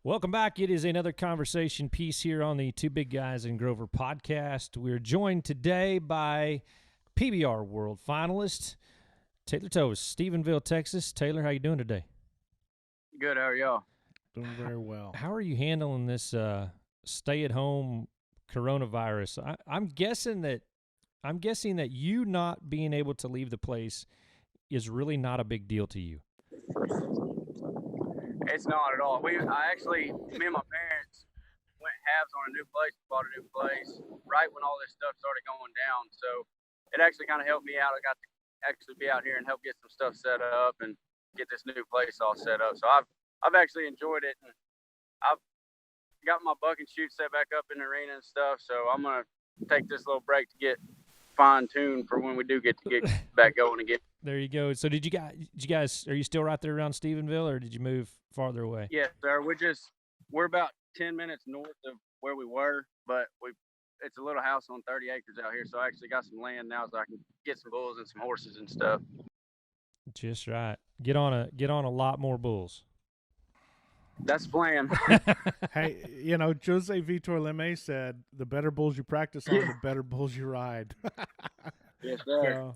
Welcome back. It is another conversation piece here on the Two Big Guys in Grover podcast. We're joined today by PBR World finalist Taylor Toves, Stephenville, Texas. Taylor, how you doing today? Good. How are y'all? Doing very well. How are you handling this stay-at-home coronavirus? I'm guessing that you not being able to leave the place is really not a big deal to you. It's not at all. Me and my parents went halves on a new place, bought a new place right when all this stuff started going down. So it actually kind of helped me out. I got to actually be out here and help get some stuff set up and get this new place all set up. So I've actually enjoyed it, and I've got my buck and shoot set back up in the arena and stuff. So I'm gonna take this little break to get fine-tuned for when we do get to get back going again. There you go. So did you guys are you still right there around Stephenville, or did you move farther away? Yes, sir. We're about 10 minutes north of where we were, but it's a little house on 30 acres out here, so I actually got some land now so I can get some bulls and some horses and stuff. Just right. Get on a lot more bulls. That's the plan. Hey, Jose Vitor Leme said, the better bulls you practice on, the better bulls you ride. Yes, sir.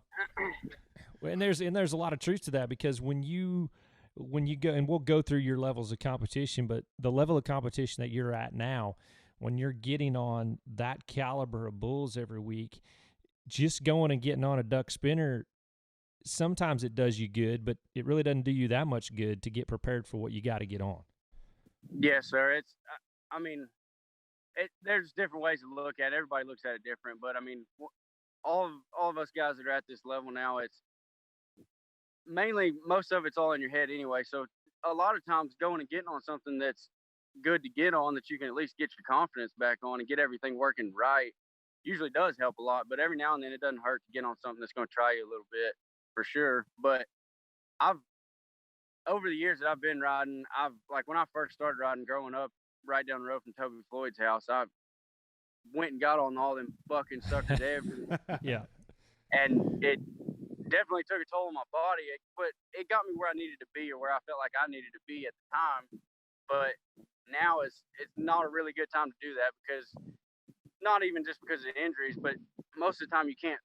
So, and there's a lot of truth to that, because when you go, and we'll go through your levels of competition, but the level of competition that you're at now, when you're getting on that caliber of bulls every week, just going and getting on a duck spinner, sometimes it does you good, but it really doesn't do you that much good to get prepared for what you got to get on. Yes, sir. There's different ways to look at it. Everybody looks at it different, but all of us guys that are at this level now, it's mainly, most of it's all in your head anyway. So a lot of times going and getting on something that's good to get on, that you can at least get your confidence back on and get everything working right, usually does help a lot. But every now and then it doesn't hurt to get on something that's going to try you a little bit, for sure. But over the years that I've been riding, when I first started riding growing up right down the road from Toby Floyd's house, I went and got on all them fucking suckers everywhere. Yeah. And it definitely took a toll on my body, but it got me where I needed to be, or where I felt like I needed to be at the time. But now it's not a really good time to do that, because not even just because of injuries, but most of the time you can't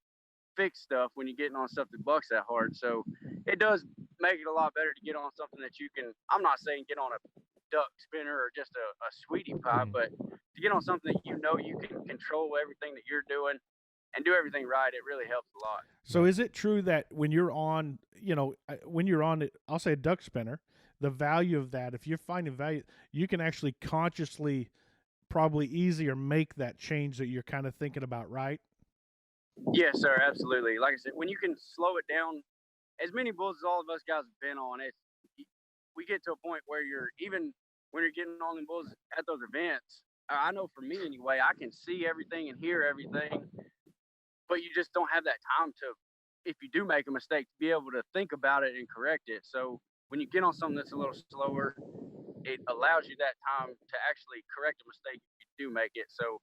fix stuff when you're getting on stuff that bucks that hard. So it does make it a lot better to get on something that you can, I'm not saying get on a duck spinner or just a sweetie pie, but to get on something that you can control everything that you're doing and do everything right, it really helps a lot. So is it true that when you're on, I'll say a duck spinner, the value of that, if you're finding value, you can actually consciously probably easier make that change that you're kind of thinking about, right? Yes, sir, absolutely. Like I said, when you can slow it down, as many bulls as all of us guys have been on, we get to a point where even when you're getting on them bulls at those events, I know for me anyway, I can see everything and hear everything, but you just don't have that time to, if you do make a mistake, to be able to think about it and correct it. So when you get on something that's a little slower, it allows you that time to actually correct a mistake if you do make it. So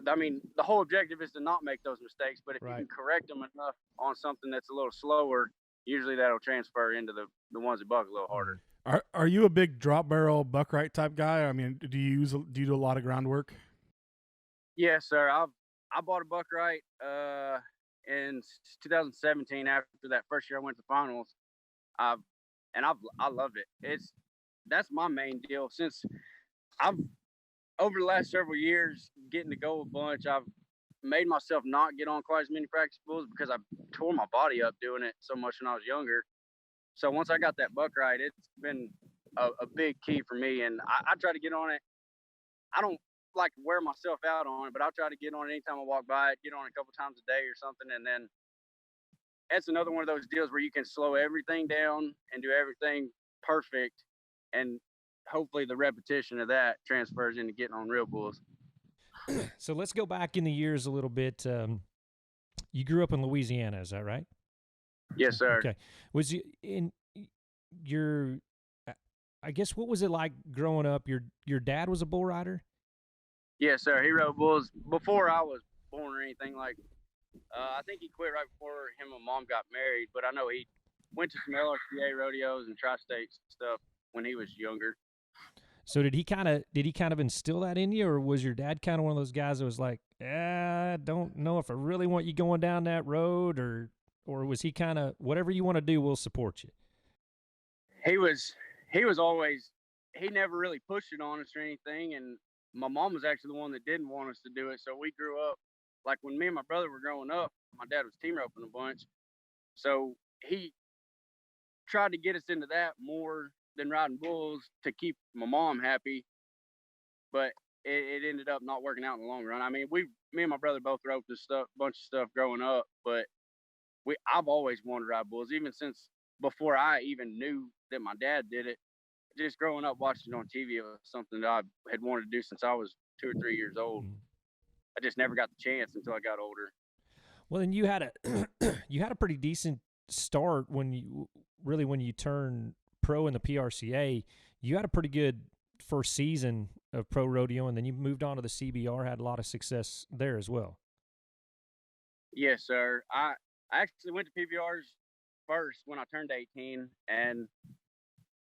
the whole objective is to not make those mistakes, but if you can correct them enough on something that's a little slower, usually that'll transfer into the ones that buck a little harder. Are you a big drop barrel buckrite type guy? I mean, do you do a lot of groundwork? Yes, sir. I bought a buckrite in 2017 after that first year I went to finals. I love it. That's my main deal. Since I've over the last several years getting to go a bunch, I've made myself not get on quite as many practice bulls because I tore my body up doing it so much when I was younger. So once I got that buckrite, it's been a big key for me, and I try to get on it. I don't like to wear myself out on it, but I'll try to get on it anytime I walk by it, get on it a couple times a day or something, and then it's another one of those deals where you can slow everything down and do everything perfect, and hopefully the repetition of that transfers into getting on real bulls. So let's go back in the years a little bit. You grew up in Louisiana, is that right? Yes, sir. Okay. Was you in your? I guess, what was it like growing up? Your dad was a bull rider. Yes, sir. He rode bulls before I was born or anything. I think he quit right before him and Mom got married. But I know he went to some LRCA rodeos and tri-state stuff when he was younger. So did he kind of instill that in you, or was your dad kind of one of those guys that was like, I don't know if I really want you going down that road, or was he kind of, whatever you want to do, we'll support you? He was always, he never really pushed it on us or anything, and my mom was actually the one that didn't want us to do it. So we grew up, like when me and my brother were growing up, my dad was team roping a bunch, so he tried to get us into that more than riding bulls to keep my mom happy, but it ended up not working out in the long run. I mean, me and my brother both roped this bunch of stuff growing up, but I've always wanted to ride bulls, even since before I even knew that my dad did it. Just growing up watching it on TV, it was something that I had wanted to do since I was 2 or 3 years old. I just never got the chance until I got older. Well, then you had a pretty decent start when you turned pro in the PRCA. You had a pretty good first season of pro rodeo, and then you moved on to the CBR, had a lot of success there as well. Yes, sir. I actually went to PBRs first when I turned 18 and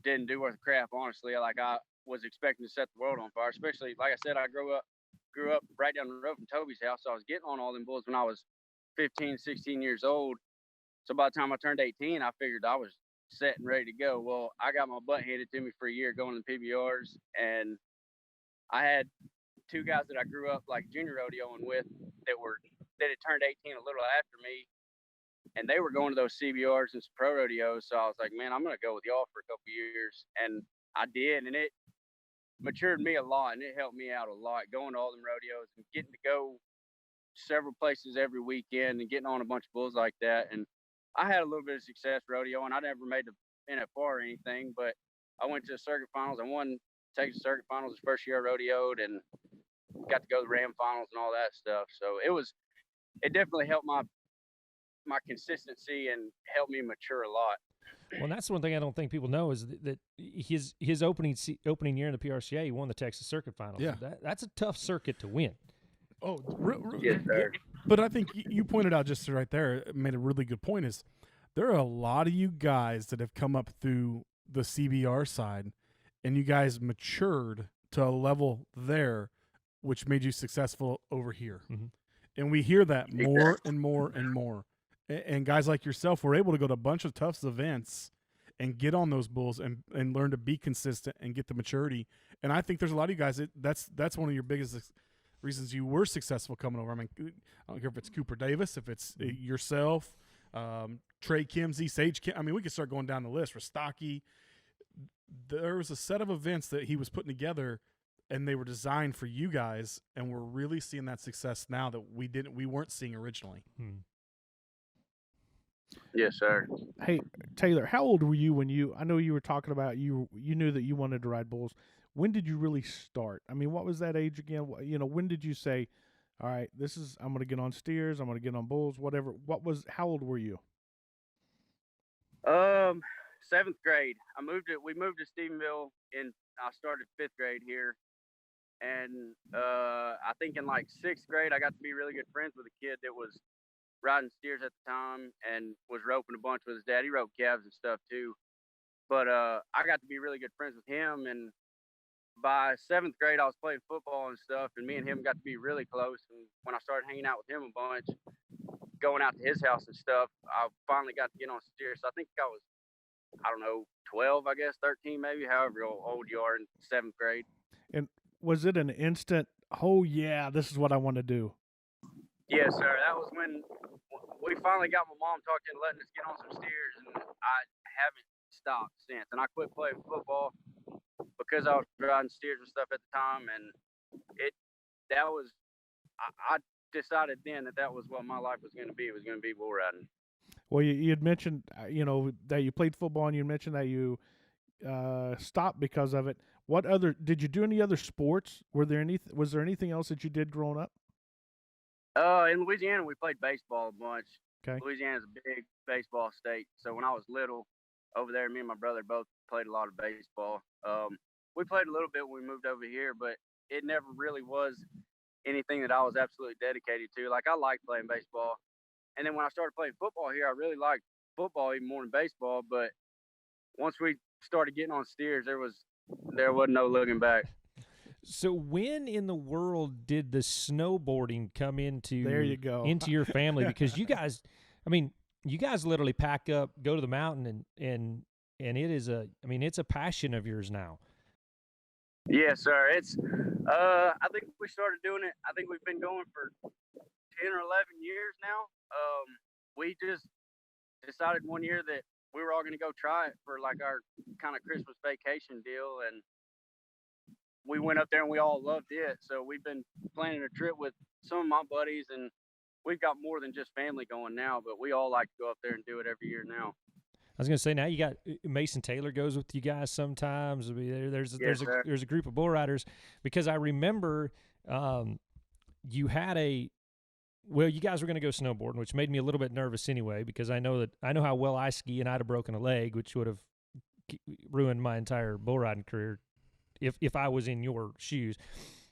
didn't do worth a crap, honestly. Like, I was expecting to set the world on fire, especially, like I said, I grew up right down the road from Toby's house, so I was getting on all them bulls when I was 15, 16 years old. So by the time I turned 18, I figured I was set and ready to go. Well, I got my butt handed to me for a year going to the PBRs, and I had two guys that I grew up like junior rodeoing with that had turned 18 a little after me, and they were going to those CBRs and some pro rodeos. So I was like, man, I'm going to go with y'all for a couple years. And I did, and it matured me a lot, and it helped me out a lot going to all them rodeos and getting to go several places every weekend and getting on a bunch of bulls like that. And I had a little bit of success rodeo, and I never made the NFR or anything, but I went to the circuit finals. I won Texas circuit finals the first year I rodeoed, and got to go to the Ram finals and all that stuff. So it definitely helped my consistency and helped me mature a lot. Well, that's one thing I don't think people know is that his opening year in the PRCA, he won the Texas Circuit Finals. Yeah. That's a tough circuit to win. Oh, Yes, sir. But I think you pointed out just right there, made a really good point, is there are a lot of you guys that have come up through the CBR side, and you guys matured to a level there, which made you successful over here. Mm-hmm. And we hear that more and more and more. And guys like yourself were able to go to a bunch of Tufts events and get on those bulls and learn to be consistent and get the maturity. And I think there's a lot of you guys that's one of your biggest reasons you were successful coming over. I mean, I don't care if it's Cooper Davis, if it's yourself, Trey Kimsey, Sage Kim. I mean, we could start going down the list. Rostocki. There was a set of events that he was putting together, and they were designed for you guys, and we're really seeing that success now that we weren't seeing originally. Yes, sir. Hey, Taylor, how old were you when I know you were talking about you knew that you wanted to ride bulls. When did you really start? I mean, what was that age again? When did you say, all right, I'm going to get on steers, I'm going to get on bulls, whatever. How old were you? 7th grade. We moved to Stephenville I started 5th grade here. And I think in like 6th grade, I got to be really good friends with a kid that was riding steers at the time and was roping a bunch with his dad. He roped calves and stuff too. But I got to be really good friends with him. And by 7th grade, I was playing football and stuff. And me and him got to be really close. And when I started hanging out with him a bunch, going out to his house and stuff, I finally got to get on steers. So I think I was, 12, I guess, 13 maybe, however old you are in 7th grade. And was it an instant, oh, yeah, this is what I want to do? Yes, sir. That was when we finally got my mom talking and letting us get on some steers, and I haven't stopped since. And I quit playing football because I was riding steers and stuff at the time, and I decided then that was what my life was going to be. It was going to be bull riding. Well, you had mentioned, that you played football, and you mentioned that you stopped because of it. Did you do any other sports? Was there anything else that you did growing up? In Louisiana, we played baseball a bunch. Okay. Louisiana's a big baseball state. So when I was little, over there, me and my brother both played a lot of baseball. We played a little bit when we moved over here, but it never really was anything that I was absolutely dedicated to. Like, I liked playing baseball. And then when I started playing football here, I really liked football even more than baseball. But once we started getting on steers, there was there wasn't no looking back. So when in the world did the snowboarding come into There you go. into your family? Because you guys, I mean, you guys literally pack up, go to the mountain, and it is it's a passion of yours now. Yes, sir. It's I think we started doing it. I think we've been going for 10 or 11 years now. We just decided one year that we were all going to go try it for like our kind of Christmas vacation deal, and we went up there and we all loved it. So we've been planning a trip with some of my buddies, and we've got more than just family going now, but we all like to go up there and do it every year now. I was going to say, now you got Mason Taylor goes with you guys sometimes. I mean, there's a group of bull riders, because I remember you had you guys were going to go snowboarding, which made me a little bit nervous anyway, because I know how well I ski, and I'd have broken a leg, which would have ruined my entire bull riding career if I was in your shoes.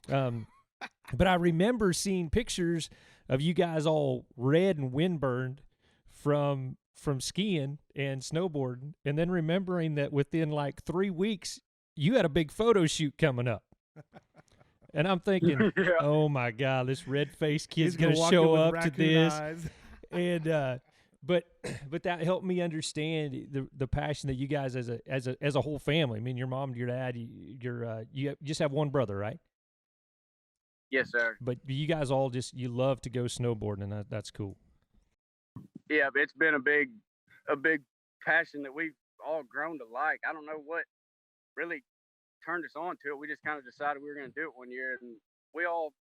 But I remember seeing pictures of you guys all red and windburned from skiing and snowboarding, and then remembering that within like 3 weeks you had a big photo shoot coming up. And I'm thinking, oh my God, this red-faced kid's going to show up to this. And but that helped me understand the passion that you guys as a whole family. I mean, your mom, your dad, you just have one brother, right? Yes, sir. But you guys all you love to go snowboarding, and that's cool. Yeah, but it's been a big passion that we've all grown to like. I don't know what really turned us on to it. We just kind of decided we were going to do it one year, and we all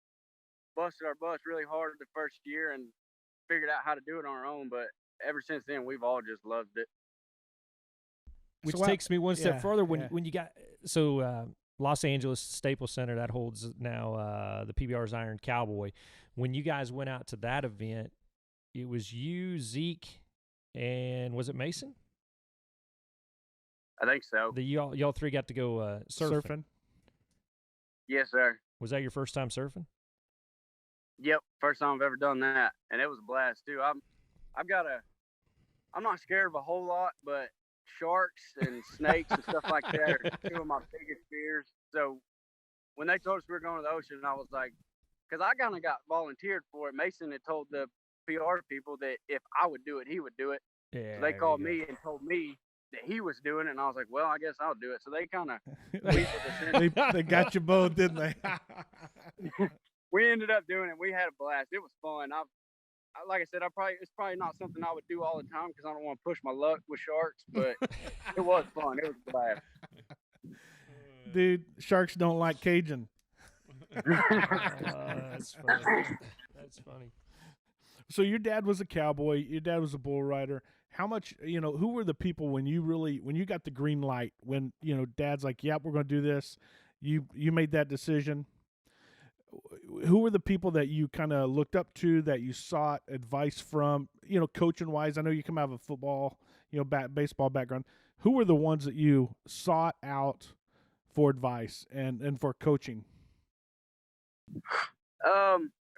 busted our butts really hard the first year and figured out how to do it on our own. But ever since then, we've all just loved it. Which takes me one step further. When you got Los Angeles Staples Center, that holds now the PBR's Iron Cowboy. When you guys went out to that event, it was you, Zeke, and was it Mason? I think so. Y'all three got to go surfing. Yes, sir. Was that your first time surfing? Yep, first time I've ever done that, and it was a blast too. I'm not scared of a whole lot, but sharks and snakes and stuff like that are two of my biggest fears. So when they told us we were going to the ocean, I was like, because I kind of got volunteered for it. Mason had told the PR people that if I would do it, he would do it. Yeah, so they called me and told me that he was doing it, and I was like, well, I guess I'll do it. So they kind of they got you both, didn't they? We ended up doing it. We had a blast. It was fun. Like I said, it's probably not something I would do all the time because I don't want to push my luck with sharks, but it was fun. It was a blast. Dude, sharks don't like Cajun. That's funny. That's funny. So your dad was a cowboy. Your dad was a bull rider. How much, who were the people when you got the green light, when, dad's like, yep, we're going to do this. You made that decision. Who were the people that you kind of looked up to, that you sought advice from, coaching wise? I know you come out of a football, baseball background. Who were the ones that you sought out for advice and for coaching?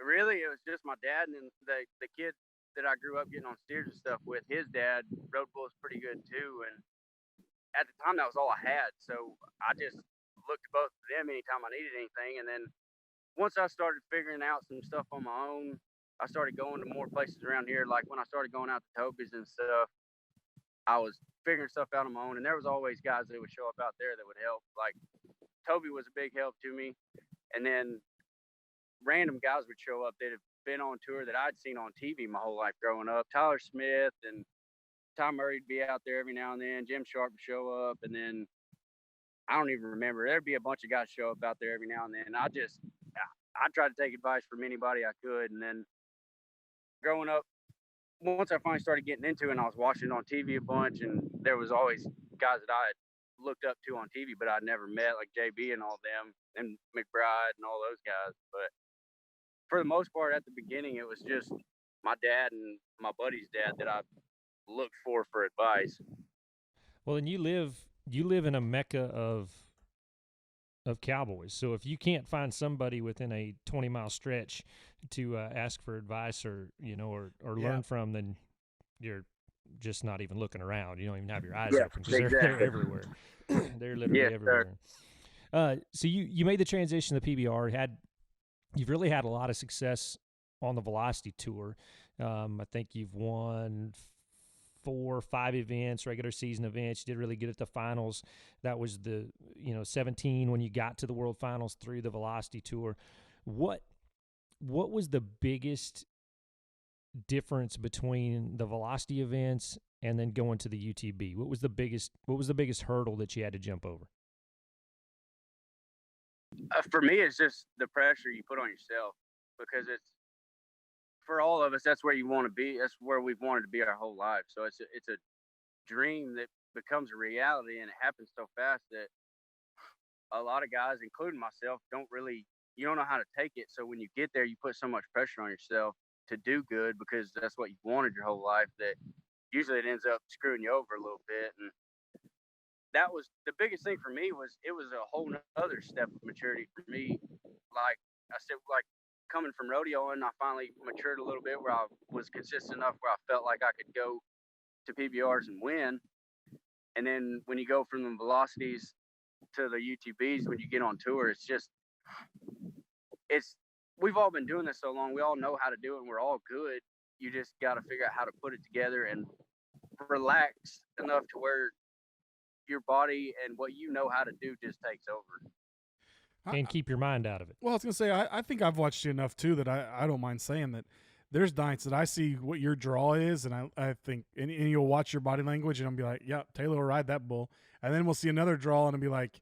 Really, it was just my dad and the kid that I grew up getting on steers and stuff with. His dad rode bulls pretty good too, and at the time that was all I had. So I just looked to both of them anytime I needed anything. And then once I started figuring out some stuff on my own, I started going to more places around here. Like when I started going out to Toves and stuff, I was figuring stuff out on my own, and there was always guys that would show up out there that would help. Like Toby was a big help to me, and then random guys would show up that have been on tour that I'd seen on TV my whole life growing up. Tyler Smith and Tom Murray would be out there every now and then. Jim Sharp would show up, and then I don't even remember. There'd be a bunch of guys show up out there every now and then. I tried to take advice from anybody I could, and then growing up, once I finally started getting into it, and I was watching it on TV a bunch, and there was always guys that I had looked up to on TV, but I'd never met, like JB and all them, and McBride and all those guys. But for the most part, at the beginning, it was just my dad and my buddy's dad that I looked for advice. Well, and you live in a mecca of cowboys. So if you can't find somebody within a 20-mile stretch to ask for advice or learn from, then you're just not even looking around. You don't even have your eyes Yeah, open because they're exactly. everywhere. They're literally Yes, everywhere. So you made the transition to PBR. You've really had a lot of success on the Velocity Tour. I think you've won 4 or 5 events, regular season events. You did really good at the finals. That was the 17 when you got to the World Finals through the Velocity Tour. What was the biggest difference between the Velocity events and then going to the UTB? What was the biggest hurdle that you had to jump over? For me, it's just the pressure you put on yourself, because it's, for all of us, that's where you want to be. That's where we've wanted to be our whole life. So it's a dream that becomes a reality, and it happens so fast that a lot of guys, including myself, you don't know how to take it. So when you get there, you put so much pressure on yourself to do good, because that's what you've wanted your whole life, that usually it ends up screwing you over a little bit. And that was the biggest thing for me. It was a whole other step of maturity for me. Like I said, like coming from rodeoing, I finally matured a little bit where I was consistent enough where I felt like I could go to PBRs and win. And then when you go from the Velocities to the UTBs, when you get on tour, we've all been doing this so long. We all know how to do it, and we're all good. You just got to figure out how to put it together and relax enough to where your body and what you know how to do just takes over. And keep your mind out of it. Well, I was going to say, I think I've watched you enough, too, that I don't mind saying that there's nights that I see what your draw is, and I think, and you'll watch your body language, and I'll be like, yeah, Taylor will ride that bull. And then we'll see another draw, and I'll be like,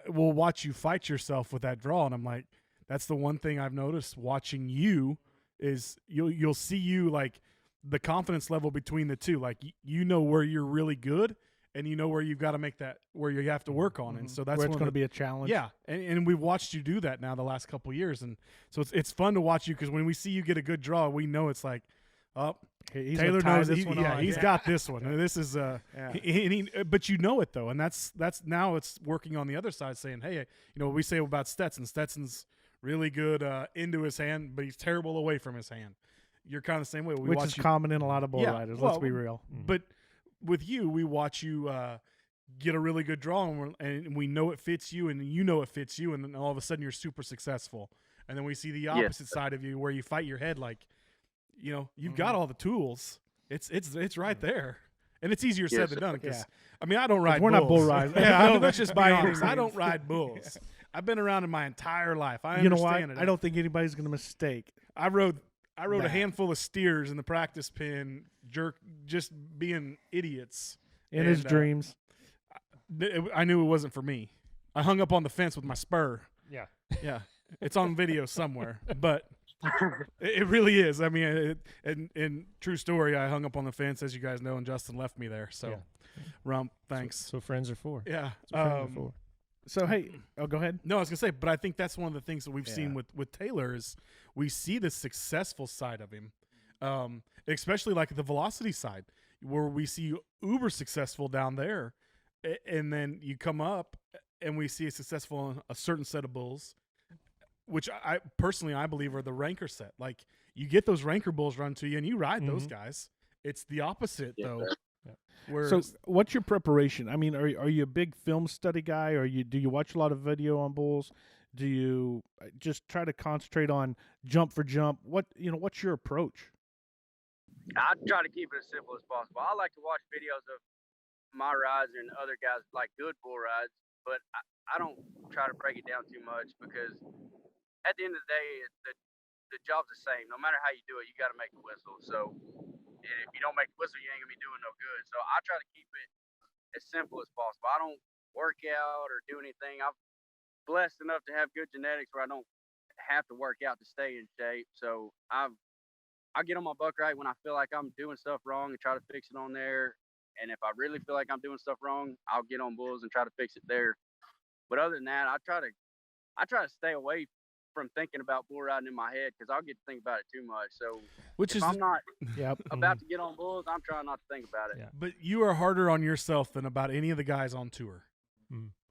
we'll watch you fight yourself with that draw. And I'm like, that's the one thing I've noticed watching you is you'll see you, like, the confidence level between the two. Like, you know where you're really good, and you know where you've got to make that, where you have to work on. And so that's where it's going to be a challenge. Yeah. And we've watched you do that now the last couple of years. And so it's fun to watch you, because when we see you get a good draw, we know it's like, oh, Taylor knows this one. Yeah, he's got this one. And this is but you know it though. And that's now it's working on the other side, saying, hey, we say about Stetson. Stetson's really good into his hand, but he's terrible away from his hand. You're kind of the same way. Which is common in a lot of bull riders. Let's be real. But with you, we watch you get a really good draw, and we know it fits you, and you know it fits you, and then all of a sudden you're super successful. And then we see the opposite side of you, where you fight your head like, you've got all the tools. It's right there, and it's easier said than done. Because I mean, I don't ride. We're bulls. not bull riders. Let's just be honest. I don't ride bulls. I've been around in my entire life. I understand it. I don't think anybody's going to mistake. I rode a handful of steers in the practice pen, just being idiots. In his dreams. I knew it wasn't for me. I hung up on the fence with my spur. Yeah. Yeah. It's on video somewhere, but it really is. I mean, in true story, I hung up on the fence, as you guys know, and Justin left me there. So, Rump, thanks. So friends are for. Yeah. So, hey, go ahead. No, I was going to say, but I think that's one of the things that we've seen with Taylor is we see the successful side of him, especially like the velocity side, where we see uber successful down there. And then you come up and we see a successful on a certain set of bulls, which I personally believe are the ranker set. Like, you get those ranker bulls run to you and you ride those guys. It's the opposite, though. So what's your preparation? I mean, are you a big film study guy, or do you watch a lot of video on bulls? Do you just try to concentrate on jump for jump? What's your approach? I try to keep it as simple as possible. I like to watch videos of my rides and other guys like good bull rides, but I don't try to break it down too much, because at the end of the day, the job's the same. No matter how you do it, you got to make the whistle. So if you don't make the whistle, you ain't gonna be doing no good. So I try to keep it as simple as possible. I don't work out or do anything. I'm blessed enough to have good genetics where I don't have to work out to stay in shape. So I get on my buck right when I feel like I'm doing stuff wrong and try to fix it on there. And if I really feel like I'm doing stuff wrong, I'll get on bulls and try to fix it there. But other than that, I try to stay away from thinking about bull riding in my head, because I'll get to think about it too much. So if I'm not about to get on bulls, I'm trying not to think about it. Yeah. But you are harder on yourself than about any of the guys on tour.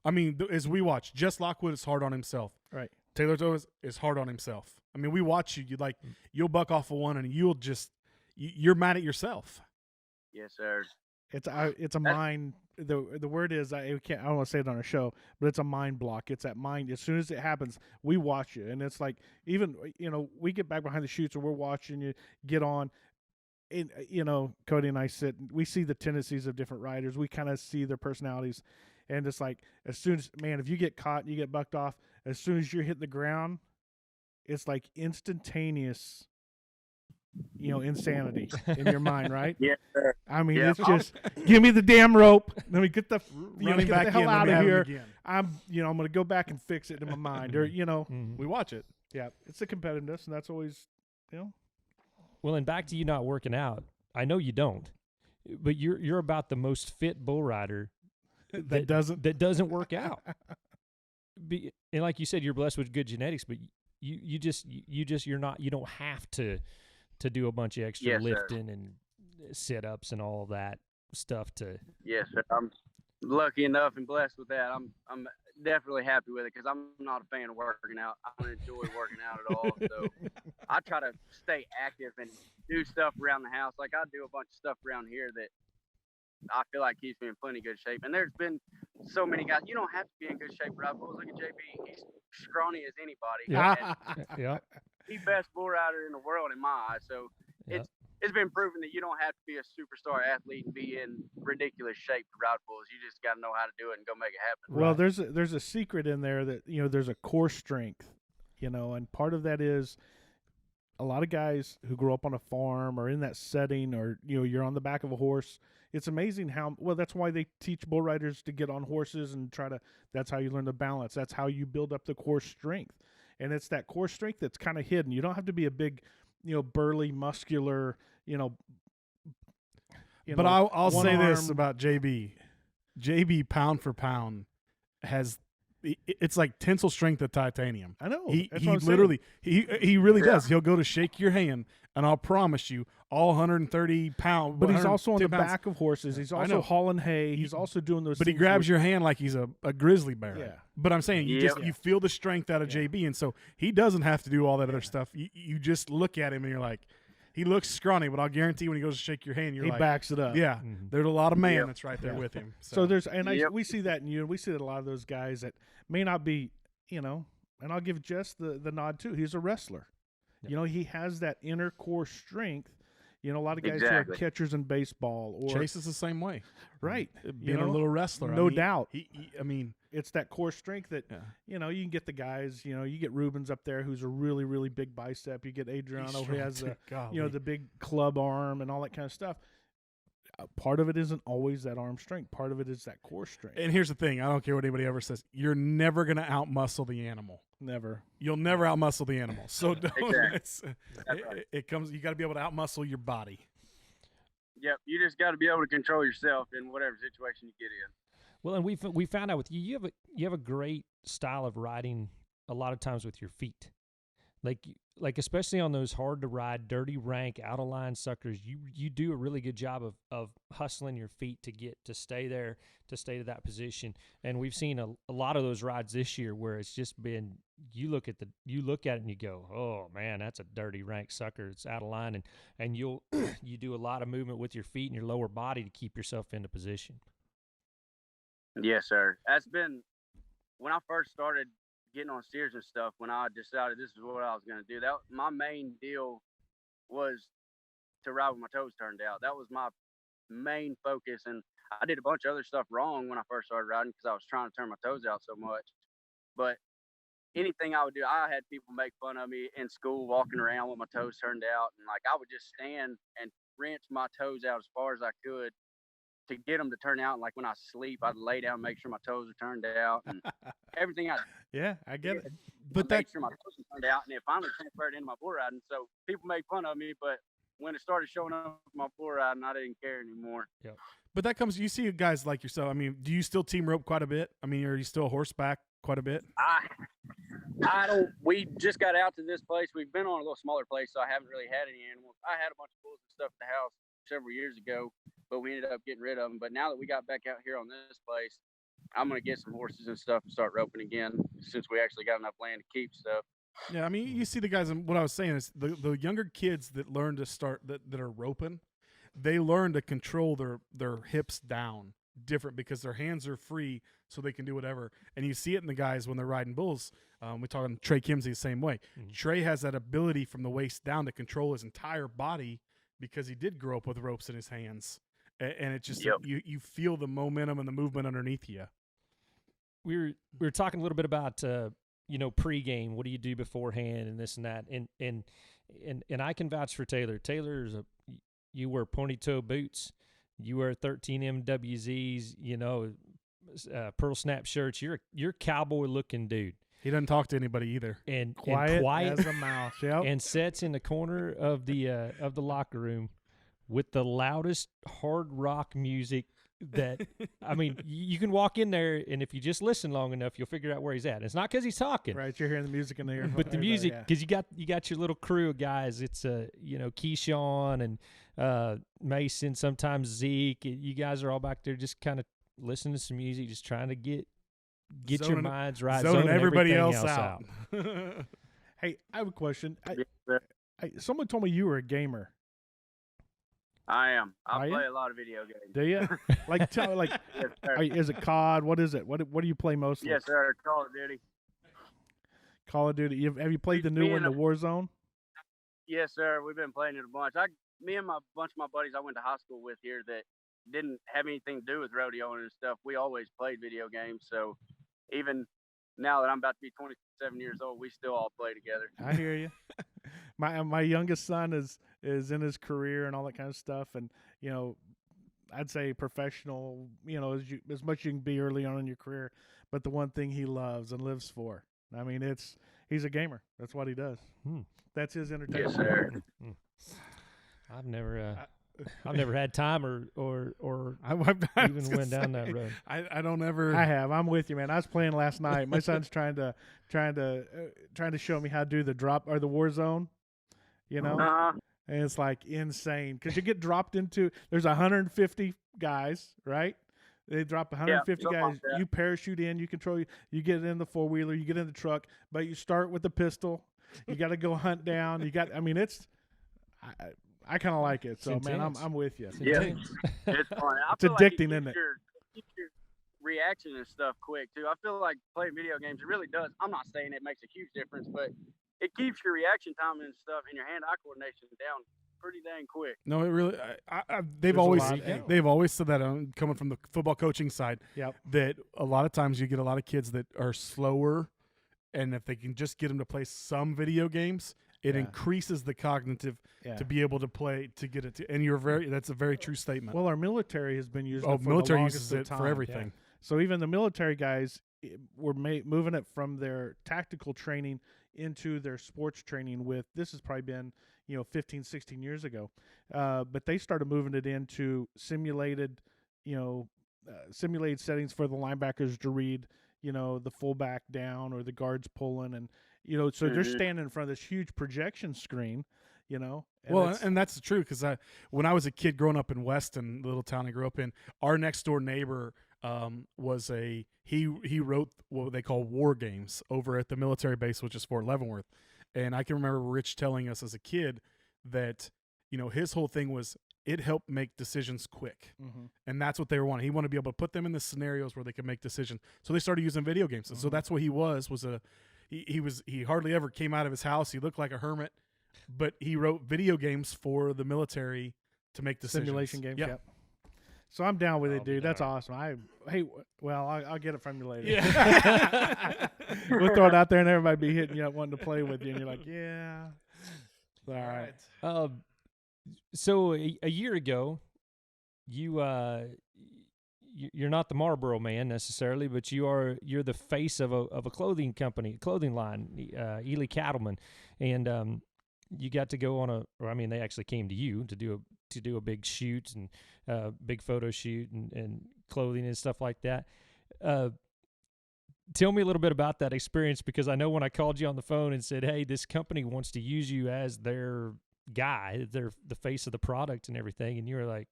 I mean, as we watch, Jess Lockwood is hard on himself. Right. Taylor Toves is hard on himself. I mean, we watch you. You'll buck off of one, and you're mad at yourself. Yes, sir. It's a mind. The word is I don't want to say it on a show, but it's a mind block. It's that mind. As soon as it happens, we watch it, and it's like even we get back behind the chutes and we're watching you get on. And Cody and I we see the tendencies of different riders. We kind of see their personalities, and it's like as soon as if you get caught and you get bucked off, as soon as you're hitting the ground, it's like instantaneous. Insanity in your mind, right? Yeah, sir. I mean, Yeah. it's just give me the damn rope. Let me get the Running get back the hell in, out let me of have him here. again. I'm going to go back and fix it in my mind, or Mhm. We watch it. yeah, it's the competitiveness, and that's always Well, and back to you not working out. I know you don't, but you're about the most fit bull rider that doesn't. that doesn't work out. And like you said, you're blessed with good genetics, but you don't have to do a bunch of extra Yes, sir. lifting and sit-ups and all of that stuff to. Yes, sir. I'm lucky enough and blessed with that. I'm definitely happy with it because I'm not a fan of working out. I don't enjoy working out at all. So I try to stay active and do stuff around the house. Like I do a bunch of stuff around here that I feel like keeps me in plenty good shape. And there's been so many guys. You don't have to be in good shape, Rob. Look at JB. He's scrawny as anybody. Yeah. And Yeah. he's best bull rider in the world in my eyes. So Yeah. it's been proven that you don't have to be a superstar athlete and be in ridiculous shape to ride bulls. You just got to know how to do it and go make it happen. Well, Right. there's a secret in there that there's a core strength, and part of that is a lot of guys who grow up on a farm or in that setting, or you're on the back of a horse. It's amazing how that's why they teach bull riders to get on horses and that's how you learn the balance. That's how you build up the core strength. And it's that core strength that's kind of hidden. You don't have to be a big, burly, muscular, But I'll say this one-arm- about JB. JB, pound for pound, it's like tensile strength of titanium. I know. He That's what I'm saying. literally he really Yeah. does. He'll go to shake your hand, and I'll promise you, all 130 pounds. But he's also on the 110 pounds, back of horses. He's I also know. hauling hay. He's also doing those. but he things grabs where- your hand like he's a grizzly bear. Yeah. But I'm saying you Yep. you feel the strength out of Yeah. JB, and so he doesn't have to do all that other stuff. You just look at him and you're like, he looks scrawny, but I'll guarantee when he goes to shake your hand, you're He like, backs it up. yeah, Mhm. there's a lot of man Yep. that's right there Yeah. with him. So there's Yep. we see that in you, and we see that a lot of those guys that may not be, and I'll give Jess the nod too. He's a wrestler. Yep. He has that inner core strength. A lot of guys who are Exactly. catchers in baseball, or Chase is the same way. right, Being a little wrestler, no doubt. I mean, It's that core strength that yeah. you can get the guys. You get Rubens up there, who's a really really big bicep. You get Adriano, who has the Golly. the big club arm and all that kind of stuff. Part of it isn't always that arm strength. Part of it is that core strength. And here's the thing: I don't care what anybody ever says. You're never gonna outmuscle the animal. Never. You'll never outmuscle the animal. So don't. Exactly. It's, it comes. You got to be able to outmuscle your body. Yep. You just got to be able to control yourself in whatever situation you get in. Well, and we found out with you have a great style of riding a lot of times with your feet, like especially on those hard to ride, dirty rank, out of line suckers. You do a really good job of hustling your feet to stay there, to stay to that position. And we've seen a lot of those rides this year where it's just been you look at it and you go, oh man, that's a dirty rank sucker. It's out of line, and you do a lot of movement with your feet and your lower body to keep yourself into position. Yes, sir. That's been when I first started getting on steers and stuff. When I decided this is what I was going to do, that my main deal was to ride with my toes turned out. That was my main focus, and I did a bunch of other stuff wrong when I first started riding because I was trying to turn my toes out so much. But anything I would do, I had people make fun of me in school walking around with my toes turned out, and like I would just stand and wrench my toes out as far as I could to get them to turn out. And like when I sleep, I'd lay down, make sure my toes are turned out, and everything I Yeah, I get it. But made sure my toes were turned out, and it finally transferred into my bull riding. So people make fun of me, but when it started showing up in my bull riding, I didn't care anymore. But that comes. You see guys like yourself. I mean, do you still team rope quite a bit? I mean, are you still horseback quite a bit? I don't. We just got out to this place. We've been on a little smaller place, so I haven't really had any animals. I had a bunch of bulls and stuff at the house several years ago, but we ended up getting rid of them. But now that we got back out here on this place, I'm gonna get some horses and stuff and start roping again, since we actually got enough land to keep stuff. Yeah, I mean, you see the guys. And what I was saying is the younger kids that learn to start that are roping. they learn to control their hips down different because their hands are free, so they can do whatever. And you see it in the guys when they're riding bulls. We're talking Trey Kimsey the same way. Mm-hmm. Trey has that ability from the waist down to control his entire body because he did grow up with ropes in his hands. And it just you feel the momentum and the movement underneath you. We were talking a little bit about pregame. What do you do beforehand and this and that? And I can vouch for Taylor. You wear pointy toe boots. You wear 13 MWZs. Pearl snap shirts. You're a cowboy looking dude. He doesn't talk to anybody either. And quiet as a mouse. Yep. And sits in the corner of the locker room with the loudest hard rock music that you can walk in there, and if you just listen long enough, you'll figure out where he's at. It's not because he's talking, right? You're hearing the music in the ear, but the music, because you got your little crew of guys. It's Keyshawn and Mason, sometimes Zeke. You guys are all back there just kind of listening to some music, just trying to get your minds right, zoning everybody else out. Hey, I have a question. Someone told me you were a gamer. I am. I play a lot of video games. Do you? Yes, is it COD? What is it? What do you play mostly? Yes, sir. Call of Duty. Call of Duty. Have you played the new one, the Warzone? Yes, sir. We've been playing it a bunch. Me and a bunch of my buddies I went to high school with here that didn't have anything to do with rodeoing and stuff. We always played video games. So even now that I'm about to be 27 years old, we still all play together. I hear you. My youngest son is in his career and all that kind of stuff, and I'd say professional, as much as you can be early on in your career, but the one thing he loves and lives for, he's a gamer. That's what he does. That's his entertainment. Yes, sir. I've never had time or even went down that road. I don't ever. I have. I'm with you, man. I was playing last night. My son's trying to show me how to do the drop or the Warzone. And it's like insane because you get dropped into. There's 150 guys, right? They drop 150 guys. Like you parachute in. You control. You get in the 4-wheeler. You get in the truck, but you start with the pistol. You got to go hunt down. It's. I kind of like it. So, man, I'm with you. Yeah, it's fun. It's addicting, isn't it? Keeps your reaction and stuff quick, too. I feel like playing video games, it really does. I'm not saying it makes a huge difference, but it keeps your reaction time and stuff and your hand-eye coordination down pretty dang quick. No, it really. They've always said that. Coming from the football coaching side, that a lot of times you get a lot of kids that are slower, and if they can just get them to play some video games, it increases the cognitive to be able to play to get it to. And that's a very true statement. Well, our military has been using it for military the longest uses it time. for everything. Yeah. So even the military guys were moving it from their tactical training into their sports training this has probably been 15, 16 years ago, but they started moving it into simulated settings for the linebackers to read the fullback down or the guards pulling, and so they're standing in front of this huge projection screen, and that's true because when I was a kid growing up in Weston, the little town I grew up in, our next door neighbor was he wrote what they call war games over at the military base, which is Fort Leavenworth. And I can remember Rich telling us as a kid that, his whole thing was it helped make decisions quick. Mm-hmm. And that's what they were wanting. He wanted to be able to put them in the scenarios where they could make decisions. So they started using video games. And so that's what he he hardly ever came out of his house. He looked like a hermit, but he wrote video games for the military to make decisions. Simulation games. Yep. So I'm down with it, dude. That's awesome. I'll get it from you later. Yeah. We'll throw it out there, and everybody be hitting you up wanting to play with you, and you're like, yeah. All right. So a year ago, you're not the Marlboro man necessarily, but you're the face of a clothing company, clothing line, ELA Cattlemen, and you got to go they actually came to you to do a big shoot and big photo shoot and clothing and stuff like that. Tell me a little bit about that experience, because I know when I called you on the phone and said, hey, this company wants to use you as their guy, they're the face of the product and everything, and you were like,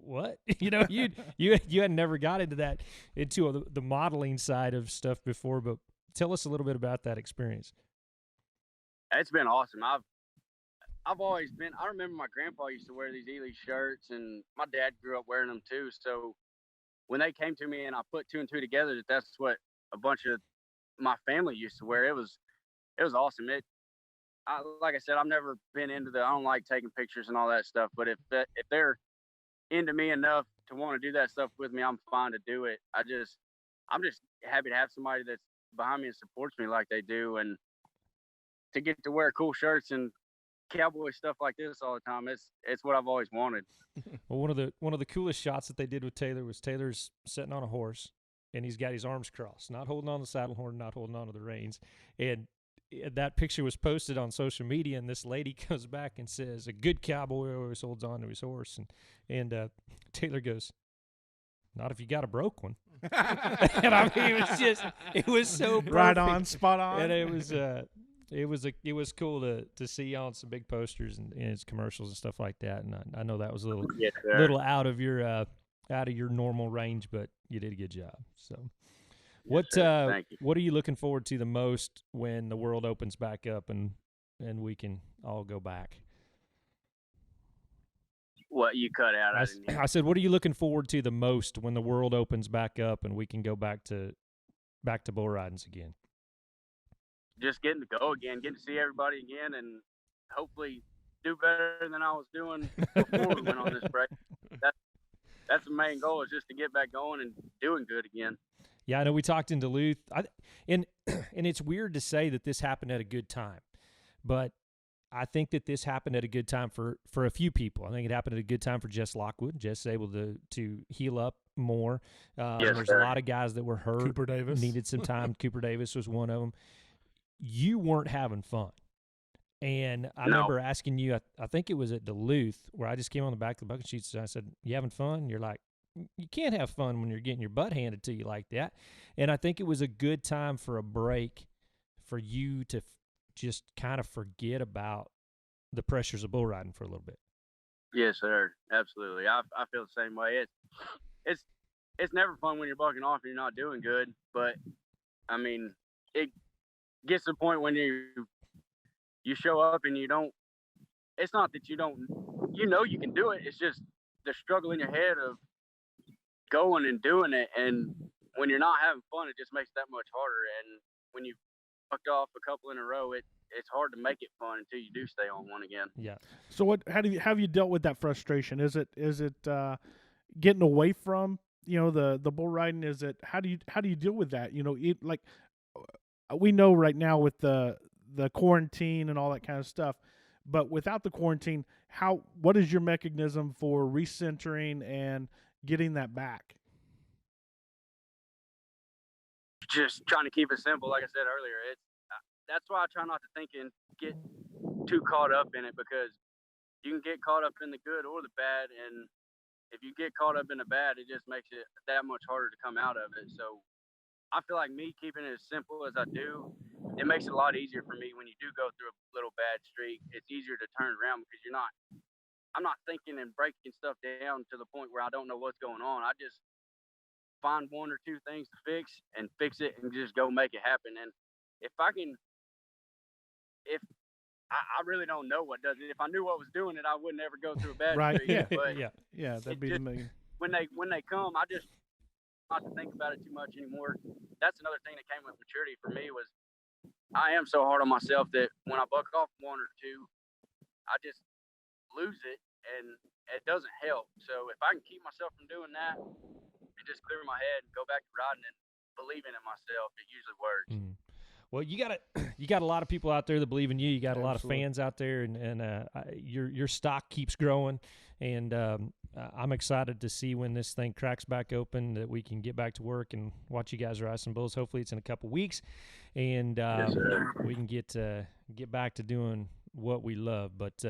what? you had never got into the modeling side of stuff before, but tell us a little bit about that experience. It's been awesome. I've always been. I remember my grandpa used to wear these ELA shirts, and my dad grew up wearing them too. So when they came to me, and I put two and two together, that's what a bunch of my family used to wear. It was awesome. Like I said, I've never been into I don't like taking pictures and all that stuff. But if they're into me enough to want to do that stuff with me, I'm fine to do it. I'm just happy to have somebody that's behind me and supports me like they do, and to get to wear cool shirts and cowboy stuff like this all the time. It's what I've always wanted. Well, one of the coolest shots that they did with Taylor was Taylor's sitting on a horse, and he's got his arms crossed, not holding on the saddle horn, not holding on to the reins. And that picture was posted on social media, and this lady comes back and says, "A good cowboy always holds on to his horse." And Taylor goes, "Not if you got a broke one." And I mean, it was so perfect. Right on, spot on. And it was cool to see on some big posters and its commercials and stuff like that. And I know that was a little out of your normal range, but you did a good job. So, what are you looking forward to the most when the world opens back up and we can all go back? What you cut out? I said, what are you looking forward to the most when the world opens back up and we can go back to bull ridings again? Just getting to go again, getting to see everybody again, and hopefully do better than I was doing before we went on this break. That's the main goal, is just to get back going and doing good again. Yeah, I know we talked in Duluth, and it's weird to say that this happened at a good time, but I think that this happened at a good time for a few people. I think it happened at a good time for Jess Lockwood. Jess able to heal up more. There's a lot of guys that were hurt. Cooper Davis needed some time. Cooper Davis was one of them. You weren't having fun. And I remember asking you, I think it was at Duluth, where I just came on the back of the bucket sheets and I said, "You having fun?" You're like, "You can't have fun when you're getting your butt handed to you like that." And I think it was a good time for a break for you to just kind of forget about the pressures of bull riding for a little bit. Yes, sir. Absolutely. I feel the same way. It's never fun when you're bucking off and you're not doing good, but I mean, it gets to the point when you show up and you don't, it's not that you can do it. It's just the struggle in your head of going and doing it. And when you're not having fun, it just makes it that much harder. And when you bucked off a couple in a row, it's hard to make it fun until you do stay on one again. Yeah. So how have you dealt with that frustration? Is it getting away from, the bull riding? Is it, how do you deal with that? Like we know right now with the quarantine and all that kind of stuff, but without the quarantine, what is your mechanism for recentering and getting that back? Just trying to keep it simple. Like I said earlier, that's why I try not to think and get too caught up in it, because you can get caught up in the good or the bad. And if you get caught up in the bad, it just makes it that much harder to come out of it. So I feel like me keeping it as simple as I do, it makes it a lot easier for me when you do go through a little bad streak. It's easier to turn around because I'm not thinking and breaking stuff down to the point where I don't know what's going on. I just find one or two things to fix it and just go make it happen. And I really don't know what does it. If I knew what was doing it, I would never go through a bad streak. Yeah. But yeah, that'd be the million. When they come, I just not to think about it too much anymore. That's another thing that came with maturity for me, was I am so hard on myself that when I buck off one or two, I just lose it, and it doesn't help. So if I can keep myself from doing that and just clear my head and go back to riding and believing in myself, it usually works. Mm. Well, you got a lot of people out there that believe in you. You got a lot of fans out there, and your stock keeps growing. And I'm excited to see when this thing cracks back open, that we can get back to work and watch you guys ride some bulls. Hopefully, it's in a couple weeks, and we can get back to doing what we love. But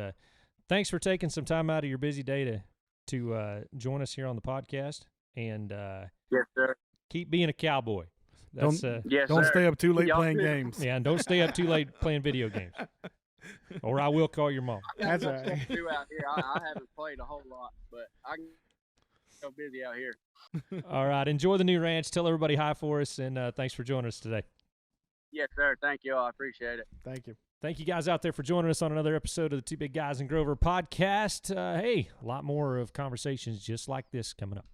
thanks for taking some time out of your busy day to join us here on the podcast. And yes, sir. Keep being a cowboy. Don't sir. stay up too late playing games. Yeah, and don't stay up too late playing video games, or I will call your mom. That's all right. Out here. I haven't played a whole lot, but I'm so busy out here. All right, enjoy the new ranch. Tell everybody hi for us, and thanks for joining us today. Yes, sir. Thank you all. I appreciate it. Thank you. Thank you guys out there for joining us on another episode of the Two Big Guys in Grover podcast. Hey, a lot more of conversations just like this coming up.